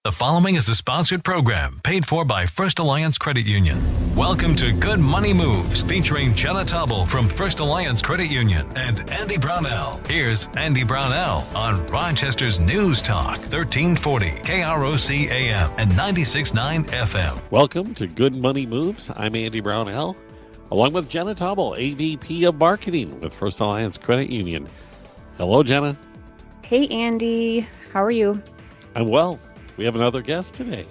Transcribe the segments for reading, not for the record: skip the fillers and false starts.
The following is a sponsored program paid for by First Alliance Credit Union. Welcome to Good Money Moves, featuring Jenna Taubel from First Alliance Credit Union and Andy Brownell. Here's Andy Brownell on Rochester's News Talk, 1340 KROC AM and 96.9 FM. Welcome to Good Money Moves. I'm Andy Brownell, along with Jenna Taubel, AVP of Marketing with First Alliance Credit Union. Hello, Jenna. Hey, Andy. How are you? I'm well. We have another guest today.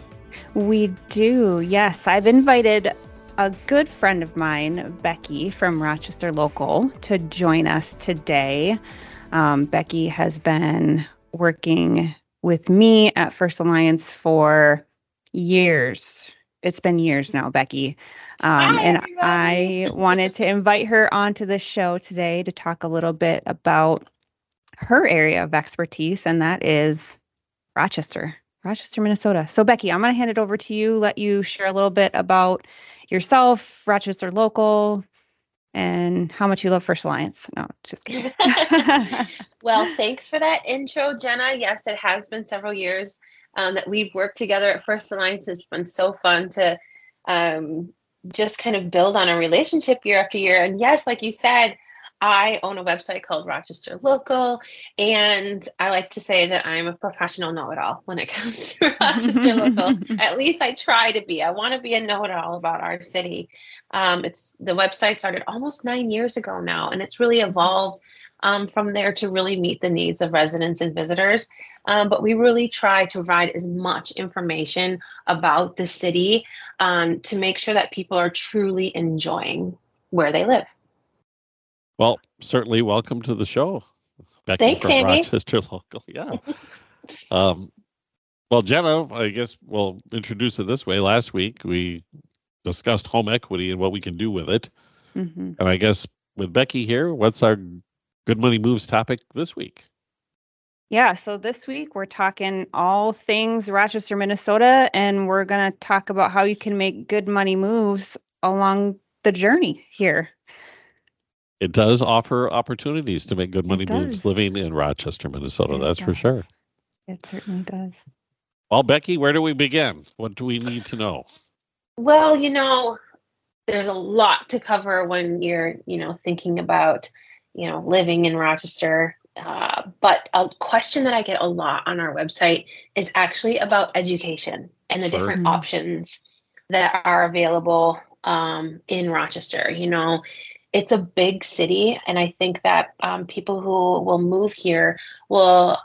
We do, yes. I've invited a good friend of mine, Becky from Rochester Local, to join us today. Becky has been working with me at First Alliance for years. It's been years now, Becky. And I wanted to invite her onto the show today to talk a little bit about her area of expertise, and that is Rochester, Minnesota. So, Becky, I'm going to hand it over to you, let you share a little bit about yourself, Rochester Local, and how much you love First Alliance. No, just kidding. Well, thanks for that intro, Jenna. Yes, it has been several years that we've worked together at First Alliance. It's been so fun to just kind of build on a relationship year after year. And yes, like you said, I own a website called Rochester Local, and I like to say that I'm a professional know-it-all when it comes to Rochester Local. At least I try to be. I want to be a know-it-all about our city. The website started almost 9 years ago now, and it's really evolved from there to really meet the needs of residents and visitors. But we really try to provide as much information about the city to make sure that people are truly enjoying where they live. Well, certainly welcome to the show, Becky. Thanks, from Andy. Rochester Local. Yeah. Well, Jenna, I guess we'll introduce it this way. Last week, we discussed home equity and what we can do with it. Mm-hmm. And I guess with Becky here, what's our Good Money Moves topic this week? Yeah, so this week we're talking all things Rochester, Minnesota, and we're going to talk about how you can make good money moves along the journey here. It does offer opportunities to make good money moves does. living in Rochester, Minnesota. It That's for does. sure. It certainly does. Well, Becky, where do we begin? What do we need to know? Well, there's a lot to cover when you're, thinking about, living in Rochester. But a question that I get a lot on our website is actually about education and the Sure. different options that are available in Rochester. It's a big city, and I think that people who will move here will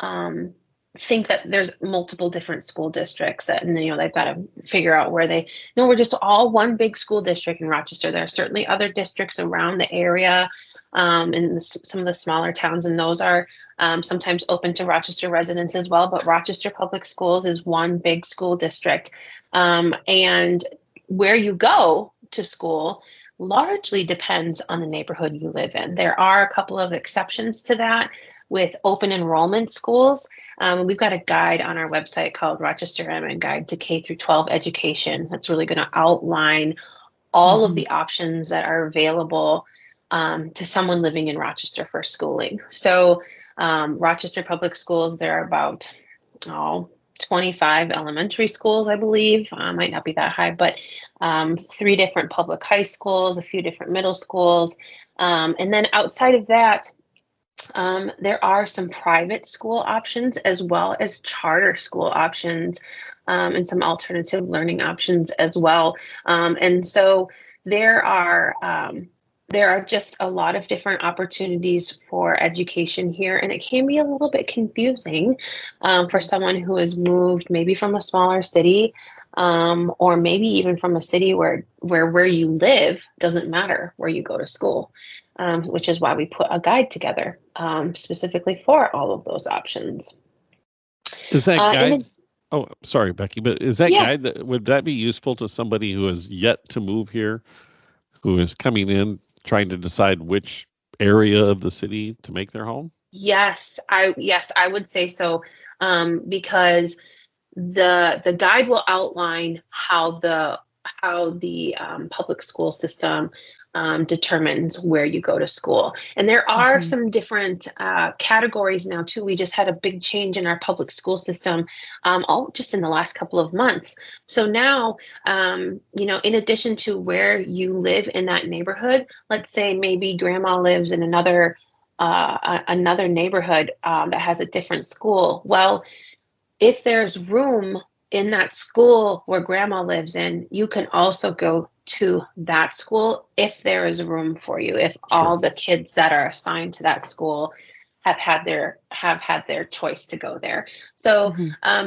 think that there's multiple different school districts, and they've got to figure out where we're just all one big school district in Rochester. There are certainly other districts around the area in some of the smaller towns, and those are sometimes open to Rochester residents as well, but Rochester Public Schools is one big school district, and where you go to school largely depends on the neighborhood you live in. There are a couple of exceptions to that with open enrollment schools. We've got a guide on our website called Rochester M Guide to K through 12 Education. That's really going to outline all of the options that are available to someone living in Rochester for schooling. So Rochester Public Schools, there are about 25 elementary schools, I believe. Might not be that high, but 3 different public high schools, a few different middle schools. And then outside of that, there are some private school options as well as charter school options and some alternative learning options as well. And so there are just a lot of different opportunities for education here, and it can be a little bit confusing for someone who has moved maybe from a smaller city or maybe even from a city where you live doesn't matter where you go to school, which is why we put a guide together specifically for all of those options. Is that guide? Oh, sorry, Becky, but is that guide, would that be useful to somebody who has yet to move here, who is coming in, trying to decide which area of the city to make their home? Yes, I would say so, because the guide will outline how the how the public school system determines where you go to school. And there are some different categories now too. We just had a big change in our public school system, just in the last couple of months. So now, in addition to where you live in that neighborhood, let's say maybe grandma lives in another neighborhood that has a different school. Well, if there's room in that school where grandma lives in, you can also go to that school if there is room for you, if all the kids that are assigned to that school have had their choice to go there. So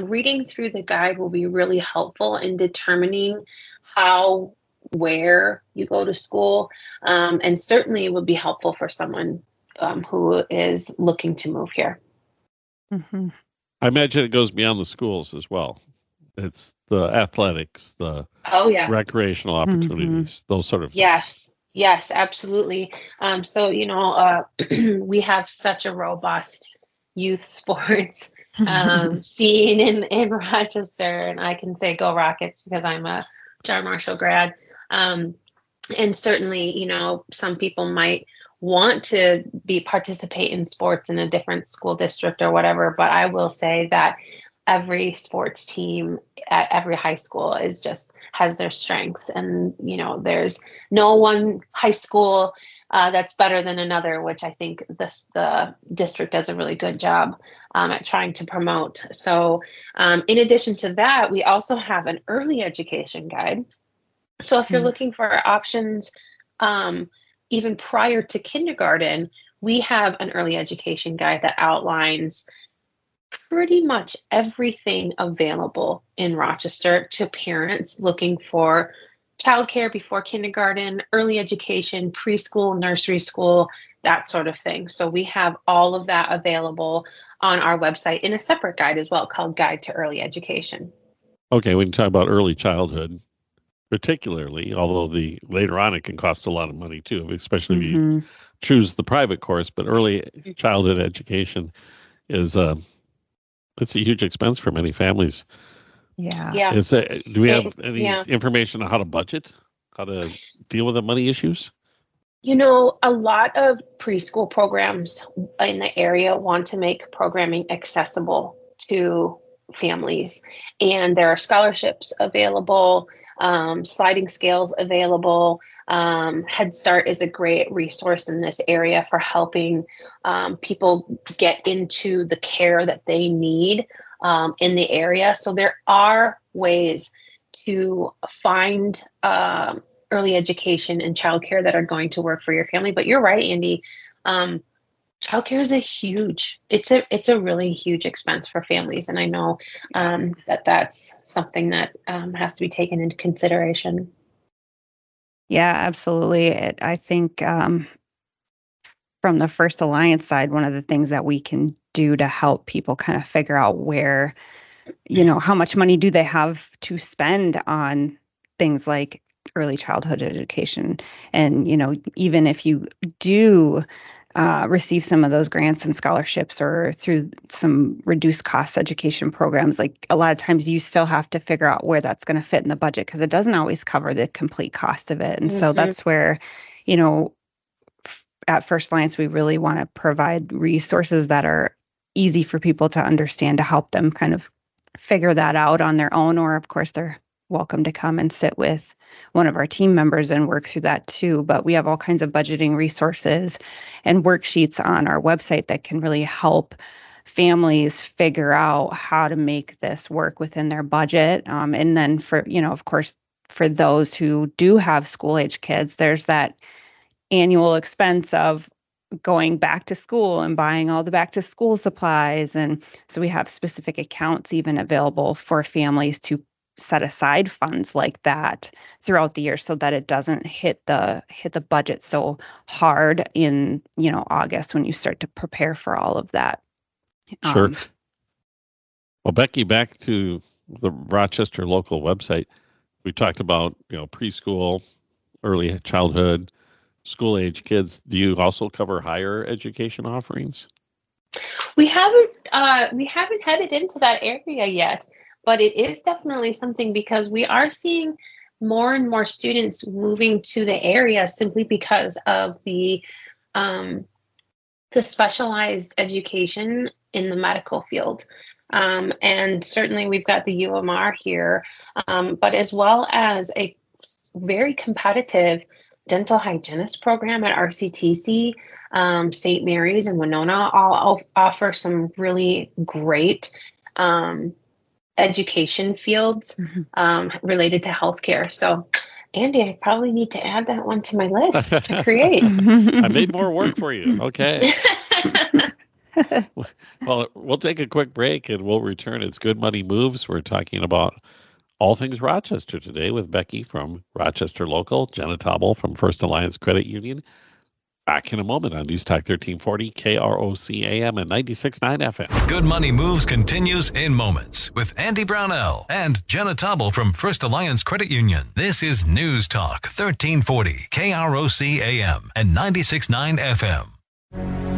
reading through the guide will be really helpful in determining where you go to school, and certainly will be helpful for someone who is looking to move here. I imagine it goes beyond the schools as well. It's the athletics, the recreational opportunities, those sort of things. Yes, absolutely. So, we have such a robust youth sports scene in Rochester, and I can say go Rockets because I'm a John Marshall grad. And certainly, some people might want to participate in sports in a different school district or whatever, but I will say that every sports team at every high school has their strengths, and there's no one high school that's better than another, which I think the district does a really good job at trying to promote. So in addition to that, we also have an early education guide. So if you're looking for options even prior to kindergarten, we have an early education guide that outlines pretty much everything available in Rochester to parents looking for childcare before kindergarten, early education, preschool, nursery school, that sort of thing. So we have all of that available on our website in a separate guide as well called Guide to Early Education. Okay, we can talk about early childhood particularly, although later on it can cost a lot of money too, especially if you choose the private course. But early childhood education is it's a huge expense for many families. Yeah. Do we have any information on how to budget, how to deal with the money issues? A lot of preschool programs in the area want to make programming accessible to families, and there are scholarships available, sliding scales available. Head Start is a great resource in this area for helping people get into the care that they need in the area. So there are ways to find early education and childcare that are going to work for your family. But you're right, Andy. Childcare is it's a really huge expense for families. And I know that's something that has to be taken into consideration. Yeah, absolutely. I think from the First Alliance side, one of the things that we can do to help people kind of figure out where, how much money do they have to spend on things like early childhood education. And, even if you do receive some of those grants and scholarships or through some reduced cost education programs, like a lot of times you still have to figure out where that's going to fit in the budget because it doesn't always cover the complete cost of it. And so that's where, at First Alliance, we really want to provide resources that are easy for people to understand to help them kind of figure that out on their own, or of course they're welcome to come and sit with one of our team members and work through that too. But we have all kinds of budgeting resources and worksheets on our website that can really help families figure out how to make this work within their budget. And then for, of course, for those who do have school age kids, there's that annual expense of going back to school and buying all the back to school supplies. And so we have specific accounts even available for families to set aside funds like that throughout the year so that it doesn't hit the budget so hard in, August when you start to prepare for all of that. Sure. Well, Becky, back to the Rochester Local website. We talked about, preschool, early childhood, school age kids. Do you also cover higher education offerings? We haven't headed into that area yet. But it is definitely something because we are seeing more and more students moving to the area simply because of the specialized education in the medical field. And certainly we've got the UMR here, but as well as a very competitive dental hygienist program at RCTC. St. Mary's and Winona all offer some really great education fields related to healthcare. So, Andy, I probably need to add that one to my list to create. I made more work for you. Okay. Well, we'll take a quick break and we'll return. It's Good Money Moves. We're talking about all things Rochester today with Becky from Rochester Local, Jenna Taubel from First Alliance Credit Union. Back in a moment on News Talk 1340, KROC AM and 96.9 FM. Good Money Moves continues in moments with Andy Brownell and Jenna Taubel from First Alliance Credit Union. This is News Talk 1340, KROC AM and 96.9 FM.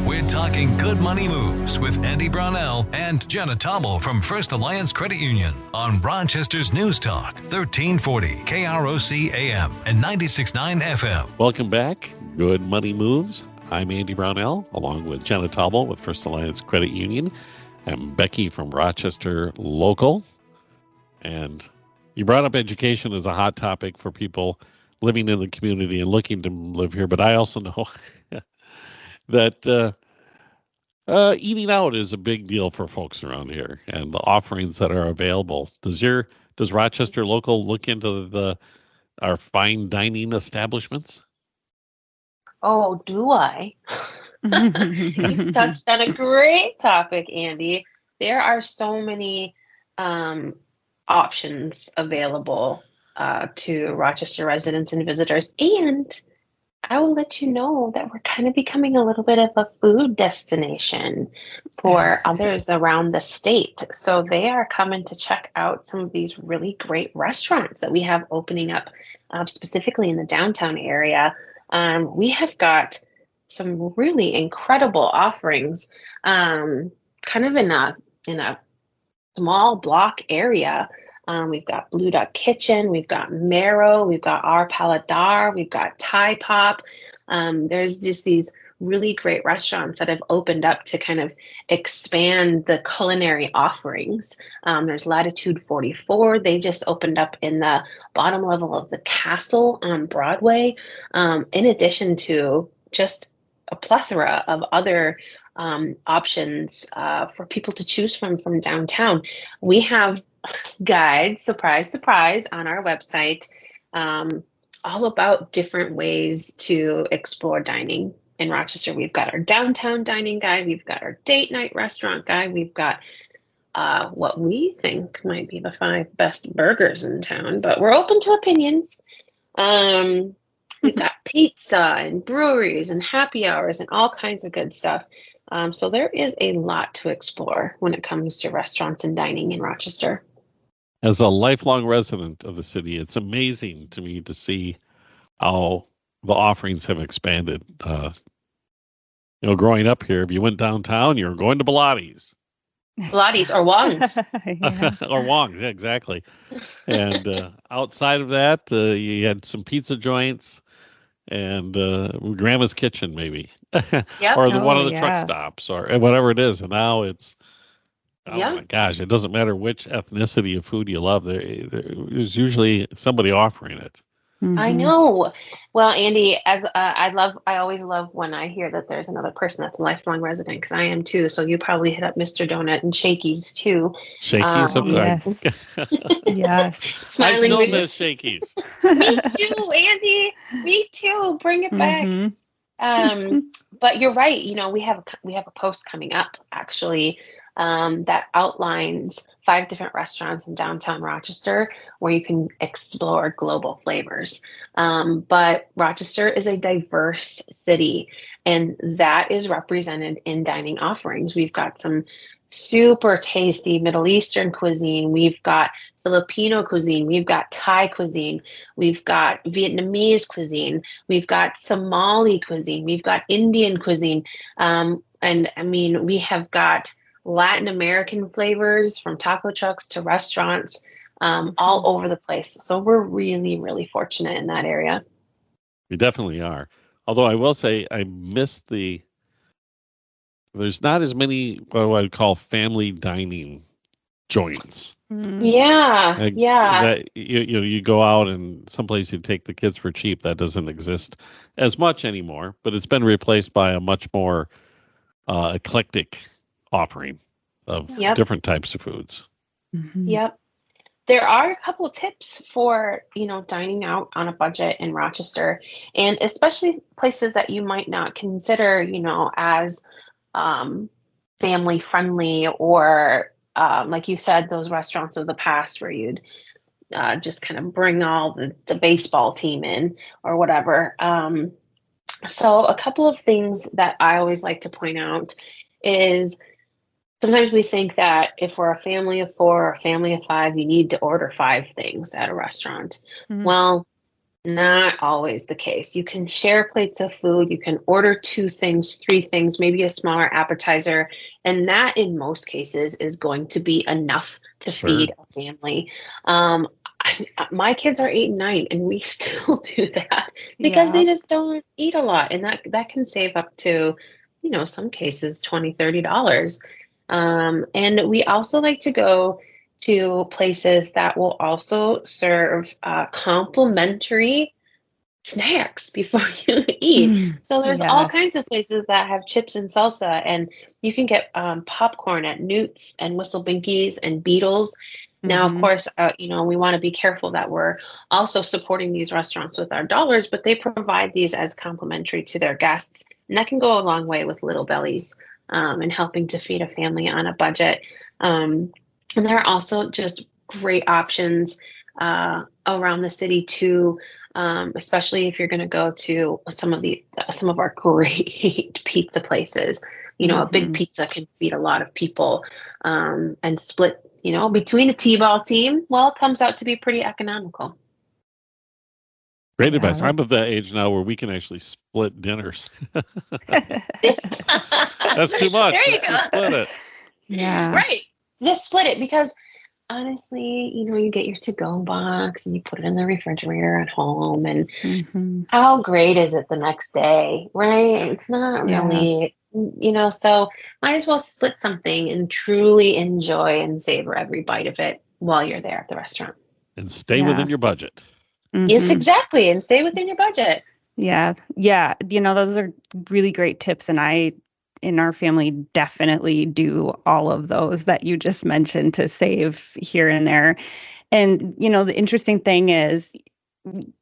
We're talking Good Money Moves with Andy Brownell and Jenna Taubel from First Alliance Credit Union on Rochester's News Talk 1340 KROC AM and 96.9 FM. Welcome back. Good Money Moves. I'm Andy Brownell, along with Jenna Taubel with First Alliance Credit Union and Becky from Rochester Local. And you brought up education as a hot topic for people living in the community and looking to live here, but I also know that eating out is a big deal for folks around here and the offerings that are available. Does Rochester Local look into our fine dining establishments? Oh, do I? You've touched on a great topic, Andy. There are so many options available to Rochester residents and visitors, and I will let you know that we're kind of becoming a little bit of a food destination for others around the state. So they are coming to check out some of these really great restaurants that we have opening up, specifically in the downtown area. We have got some really incredible offerings, kind of in a small block area. We've got Blue Duck Kitchen, we've got Marrow, we've got Our Paladar, we've got Thai Pop. There's just these really great restaurants that have opened up to kind of expand the culinary offerings. There's Latitude 44. They just opened up in the bottom level of the Castle on Broadway, in addition to just a plethora of other options for people to choose from downtown. We have guides, surprise, surprise, on our website, all about different ways to explore dining in Rochester. We've got our downtown dining guide, we've got our date night restaurant guide, we've got what we think might be the 5 best burgers in town, but we're open to opinions. We've got pizza and breweries and happy hours and all kinds of good stuff. So there is a lot to explore when it comes to restaurants and dining in Rochester. As a lifelong resident of the city, it's amazing to me to see how the offerings have expanded. Growing up here, if you went downtown, you were going to Pilates. Pilates or Wong's. Or Wong's, yeah, exactly. And outside of that, you had some pizza joints and Grandma's Kitchen, maybe. Yep. Or one of the truck stops or whatever it is. And now it's, my gosh, it doesn't matter which ethnicity of food you love. There's usually somebody offering it. Mm-hmm. I know. Well, Andy, as I always love when I hear that there's another person that's a lifelong resident, because I am too. So you probably hit up Mr. Donut and Shakey's too. Shakey's, yes, yes. Smiling I've known those Shakey's. Me too, Andy. Me too. Bring it back. Mm-hmm. But you're right. We have a post coming up actually that outlines 5 different restaurants in downtown Rochester where you can explore global flavors. But Rochester is a diverse city, and that is represented in dining offerings. We've got some super tasty Middle Eastern cuisine. We've got Filipino cuisine. We've got Thai cuisine. We've got Vietnamese cuisine. We've got Somali cuisine. We've got Indian cuisine. And I mean, we have got Latin American flavors from taco trucks to restaurants. all over the place. So we're really, really fortunate in that area. We definitely are. Although I will say I miss there's not as many what I would call family dining joints. Yeah, That you go out and someplace you take the kids for cheap. That doesn't exist as much anymore, but it's been replaced by a much more eclectic offering of different types of foods. Mm-hmm. Yep. There are a couple of tips for, dining out on a budget in Rochester, and especially places that you might not consider, as family friendly, or like you said, those restaurants of the past where you'd just kind of bring all the baseball team in or whatever. So a couple of things that I always like to point out is sometimes we think that if we're a family of 4 or a family of 5, you need to order 5 things at a restaurant. Mm-hmm. Well, not always the case. You can share plates of food. You can order 2 things, 3 things, maybe a smaller appetizer. And that in most cases is going to be enough to feed a family. My kids are 8 and 9, and we still do that because they just don't eat a lot. And that can save up to, some cases $20, $30. And we also like to go to places that will also serve complimentary snacks before you eat. So there's all kinds of places that have chips and salsa, and you can get popcorn at Newt's and Whistle Binkies and Beatles. Now, of course, we want to be careful that we're also supporting these restaurants with our dollars, but they provide these as complimentary to their guests, and that can go a long way with Little Bellies and helping to feed a family on a budget. And there are also just great options around the city too, especially if you're going to go to some of our great pizza places. A big pizza can feed a lot of people, and split, between a T-ball team. Well, it comes out to be pretty economical. Great advice. I'm of that age now where we can actually split dinners. That's too much. There you go. Split it. Yeah. Right. Just split it, because honestly, you get your to-go box and you put it in the refrigerator at home, and how great is it the next day, right? It's not really, so might as well split something and truly enjoy and savor every bite of it while you're there at the restaurant. And stay within your budget. Yes, exactly. And stay within your budget. Yeah. Yeah. Those are really great tips. And I, in our family, definitely do all of those that you just mentioned to save here and there. And, the interesting thing is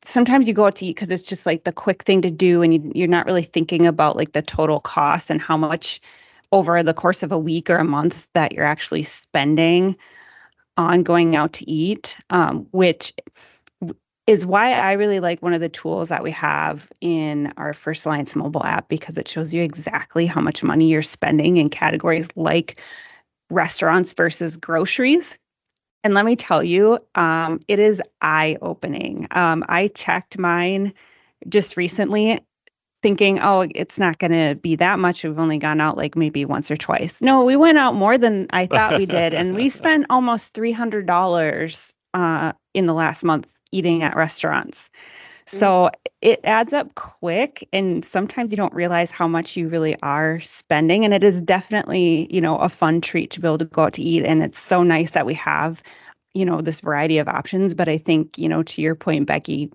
sometimes you go out to eat because it's just like the quick thing to do. And you're not really thinking about like the total cost and how much over the course of a week or a month that you're actually spending on going out to eat, which is why I really like one of the tools that we have in our First Alliance mobile app, because it shows you exactly how much money you're spending in categories like restaurants versus groceries. And let me tell you, it is eye-opening. I checked mine just recently thinking, it's not going to be that much. We've only gone out like maybe once or twice. No, we went out more than I thought we did. And we spent almost $300 in the last month eating at restaurants. So it adds up quick, and sometimes you don't realize how much you really are spending. And it is definitely, a fun treat to be able to go out to eat. And it's so nice that we have, this variety of options. But I think, to your point, Becky,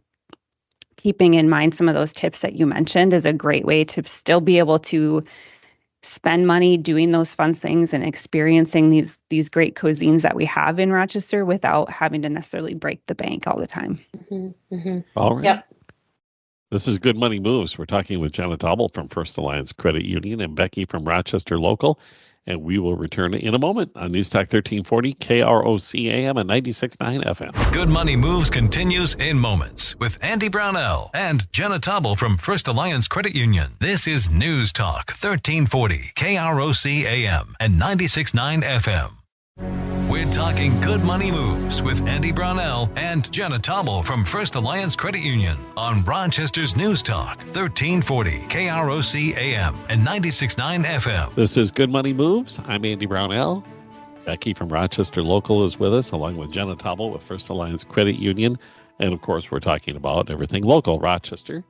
keeping in mind some of those tips that you mentioned is a great way to still be able to spend money doing those fun things and experiencing these great cuisines that we have in Rochester without having to necessarily break the bank all the time. All right. Yep. This is Good Money Moves. We're talking with Jenna Taubel from First Alliance Credit Union and Becky from Rochester Local. And we will return in a moment on News Talk 1340, KROC AM and 96.9 FM. Good Money Moves continues in moments with Andy Brownell and Jenna Taubel from First Alliance Credit Union. This is News Talk 1340, KROC AM and 96.9 FM. We're talking Good Money Moves with Andy Brownell and Jenna Taubel from First Alliance Credit Union on Rochester's News Talk 1340 KROC AM and 96.9 FM. This is Good Money Moves. I'm Andy Brownell. Becky from Rochester Local is with us, along with Jenna Taubel with First Alliance Credit Union. And, of course, we're talking about everything local, Rochester.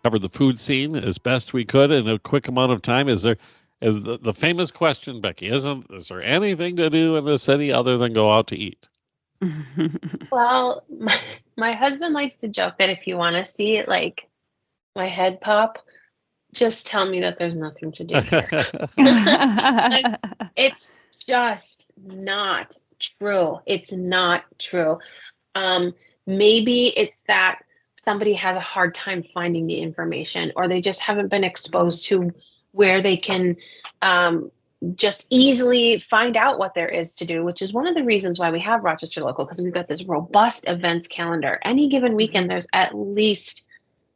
Covered the food scene as best we could in a quick amount of time. Is the famous question, Becky, is there anything to do in the city other than go out to eat? Well, my husband likes to joke that if you want to see it, like my head pop, just tell me that there's nothing to do here. It's just not true. It's not true. Maybe it's that somebody has a hard time finding the information, or they just haven't been exposed to where they can just easily find out what there is to do, which is one of the reasons why we have Rochester Local, because we've got this robust events calendar. Any given weekend, there's at least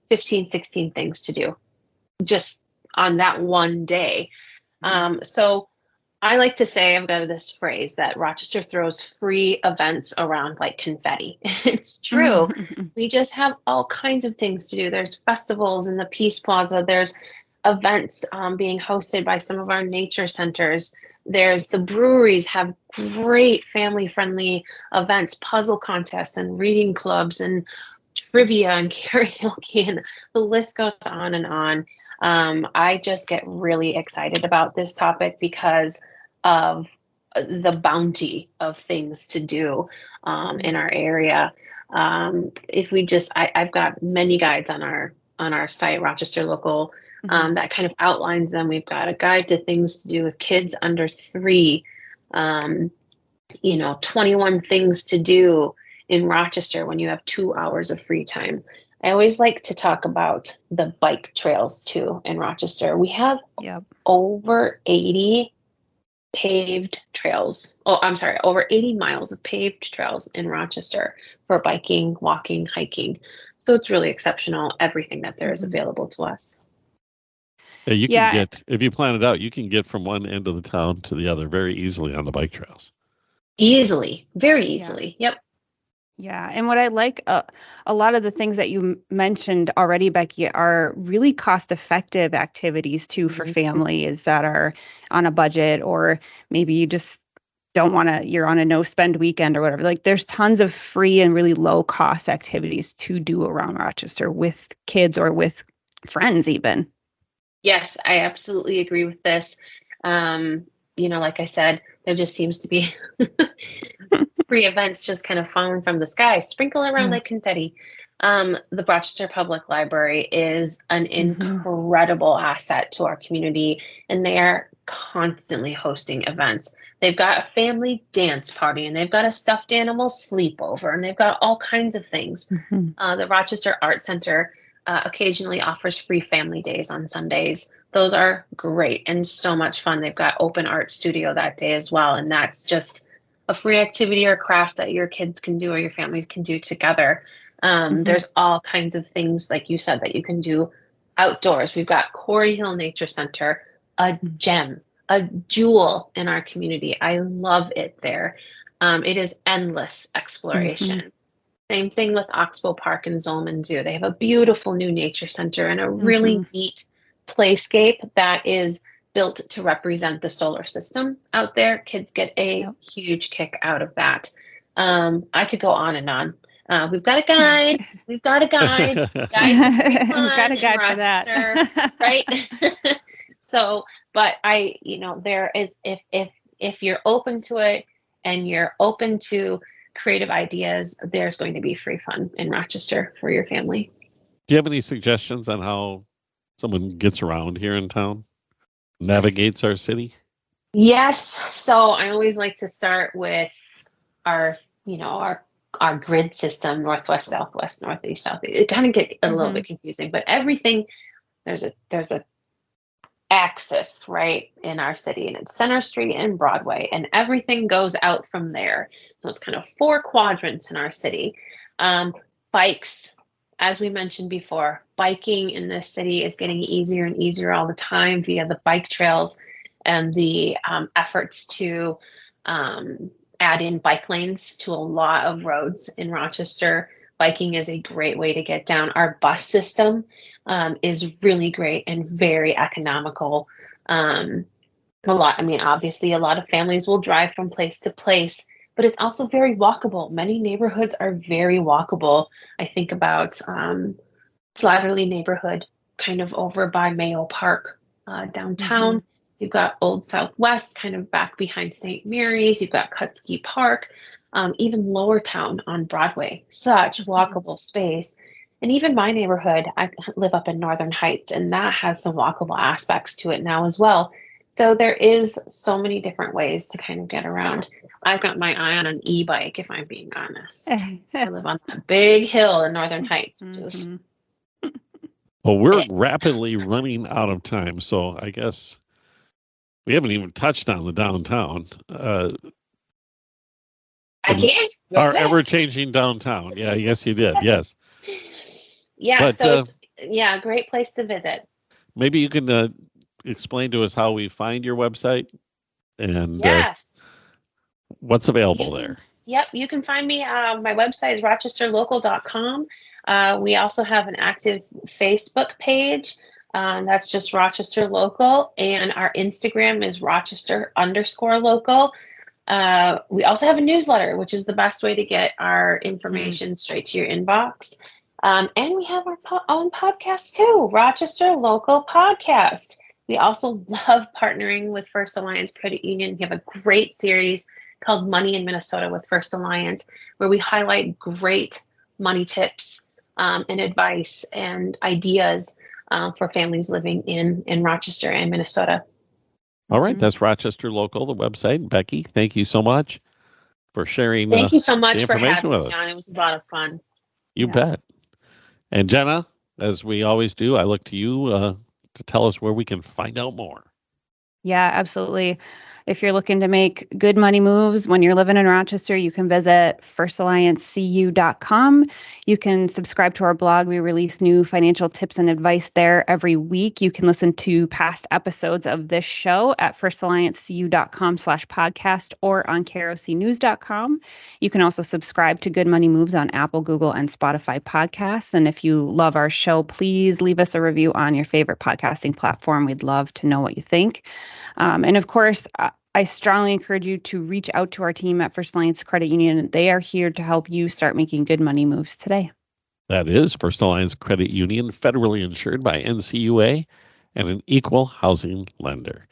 15, 16 things to do just on that one day. So I like to say, I've got this phrase that Rochester throws free events around like confetti. It's true. We just have all kinds of things to do. There's festivals in the Peace Plaza. There's events being hosted by some of our nature centers. There's the breweries have great family-friendly events, puzzle contests and reading clubs and trivia and karaoke, and the list goes on and on. I just get really excited about this topic because of the bounty of things to do in our area. If we just, I've got many guides on our site, Rochester Local, that kind of outlines them. We've got a guide to things to do with kids under 3, 21 things to do in Rochester when you have 2 hours of free time. I always like to talk about the bike trails too in Rochester. We have over 80 paved trails. Over 80 miles of paved trails in Rochester for biking, walking, hiking. So it's really exceptional, everything that there is available to us. Yeah, you can get, if you plan it out, you can get from one end of the town to the other very easily on the bike trails. Easily, very easily. Yep. Yeah, and what I like, a lot of the things that you mentioned already, Becky, are really cost-effective activities too for families that are on a budget, or maybe you just don't want to, you're on a no-spend weekend or whatever. Like, there's tons of free and really low-cost activities to do around Rochester with kids or with friends even. Yes, I absolutely agree with this. Like I said, there just seems to be free events just kind of falling from the sky, sprinkle around like confetti. The Rochester Public Library is an incredible asset to our community, and they are constantly hosting events. They've got a family dance party, and they've got a stuffed animal sleepover, and they've got all kinds of things. The Rochester Art Center occasionally offers free family days on Sundays. Those are great and so much fun. They've got open art studio that day as well, and that's just a free activity or craft that your kids can do or your families can do together. There's all kinds of things, like you said, that you can do outdoors. We've got Quarry Hill Nature Center, a gem, a jewel in our community. I love it there. It is endless exploration. Same thing with Oxbow Park and Zolman Zoo. They have a beautiful new nature center and a really neat playscape that is built to represent the solar system out there. Kids get a huge kick out of that. I could go on and on. We've got a guide. We've got a guide. We've got a guide for that. Right? So, but there is, if you're open to it and you're open to creative ideas, there's going to be free fun in Rochester for your family. Do you have any suggestions on how someone gets around here in town, navigates our city? Yes. So I always like to start with our grid system: northwest, southwest, northeast, southeast. It kind of get a little bit confusing, but everything, there's a axis right in our city, and it's Center Street and Broadway, and everything goes out from there. So it's kind of 4 quadrants in our city. Bikes, as we mentioned before, biking in this city is getting easier and easier all the time via the bike trails and the efforts to add in bike lanes to a lot of roads in Rochester. Biking is a great way to get down. Our bus system is really great and very economical. Obviously, a lot of families will drive from place to place, but it's also very walkable. Many neighborhoods are very walkable. I think about Slattery neighborhood, kind of over by Mayo Park, downtown. Mm-hmm. You've got Old Southwest, kind of back behind St. Mary's. You've got Kutsky Park, even Lower Town on Broadway. Such walkable space. And even my neighborhood, I live up in Northern Heights, and that has some walkable aspects to it now as well. So there is so many different ways to kind of get around. I've got my eye on an e-bike, if I'm being honest. I live on that big hill in Northern Heights. Mm-hmm. Well, we're rapidly running out of time, so I guess we haven't even touched on the downtown. I can't. Our ever-changing downtown. Yeah, yes, you did. Yes. Yeah, but, so it's, great place to visit. Maybe you can explain to us how we find your website and what's available there. Yep, you can find me. My website is rochesterlocal.com. We also have an active Facebook page. That's just Rochester Local. And our Instagram is Rochester_local. We also have a newsletter, which is the best way to get our information straight to your inbox. And we have our own podcast too, Rochester Local Podcast. We also love partnering with First Alliance Credit Union. We have a great series called Money in Minnesota with First Alliance, where we highlight great money tips and advice and ideas for families living in Rochester and Minnesota. All right, that's Rochester Local, the website. Becky, thank you so much for sharing. Thank you so much for having me on. It was a lot of fun. You bet. And Jenna, as we always do, I look to you to tell us where we can find out more. Yeah, absolutely. If you're looking to make good money moves when you're living in Rochester, you can visit firstalliancecu.com. You can subscribe to our blog. We release new financial tips and advice there every week. You can listen to past episodes of this show at firstalliancecu.com/podcast or on krocnews.com. You can also subscribe to Good Money Moves on Apple, Google, and Spotify podcasts. And if you love our show, please leave us a review on your favorite podcasting platform. We'd love to know what you think. And of course, I strongly encourage you to reach out to our team at First Alliance Credit Union. They are here to help you start making good money moves today. That is First Alliance Credit Union, federally insured by NCUA and an equal housing lender.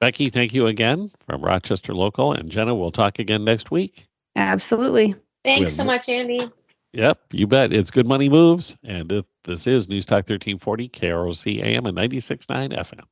Becky, thank you again from Rochester Local. And Jenna, we'll talk again next week. Absolutely. Thanks so much, Andy. Yep, you bet. It's Good Money Moves. And this is News Talk 1340, KROC AM and 96.9 FM.